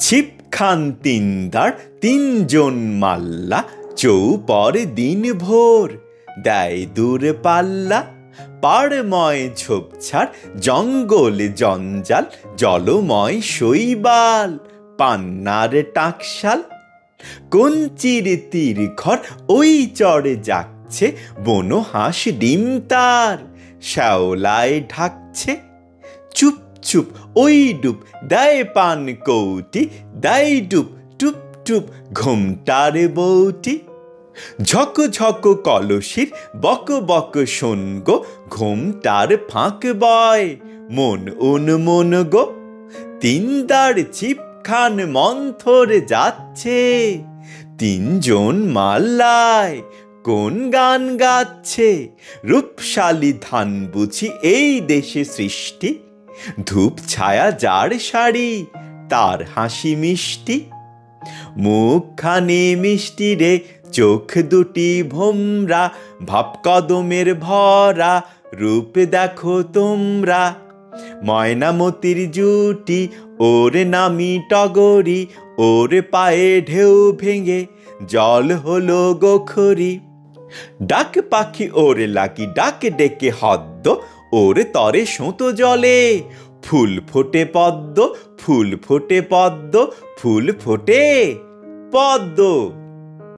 ছিপ খান তিনদার তিনজন মাল্লা, চৌপর দিন ভোর দেয় দূর পাল্লা। পাড়ময় ঝোপঝাড় জঙ্গল জঞ্জাল, জলময় শৈবাল পান্নার টাকশাল। কঞ্চির তীর ঘর ওই চড়ে যাচ্ছে, বনো হাঁস ডিম তার শ্যাওলায় ঢাকছে। চুপ চুপ ওই ডুব দেয় পান কৌটি, দেয় ডুব টুপ টুপ ঘুমটার বউটি। ঝক ঝক কলসির বক বক শোন গো, ঘুমটার ফাঁক বয় মন উন্মন গো। তিনদার ছিপ খান মন্থর যাচ্ছে, তিনজন মাল্লায় কোন গান গাচ্ছে। রূপশালী ধান বুঝি এই দেশে সৃষ্টি, ধূপ ছায়া যার শাড়ি তার হাসি মিষ্টি। মুখখানি মিষ্টি রে, চোখ দুটি ভোমরা, ভাব কদমের ভরা রূপ দেখো তোমরা। ময়নামতির জুটি ওর নামি টগরি, ওর পায়ে ঢেউ ভেঙে জল হলো গোখরি। ডাক পাখি ওর লাগি ডাক ডেকে হদ্দ, ওর তরে সোঁতো জলে ফুল ফোটে পদ্ম, ফুল ফোটে পদ্ম, ফুল ফোটে পদ্ম।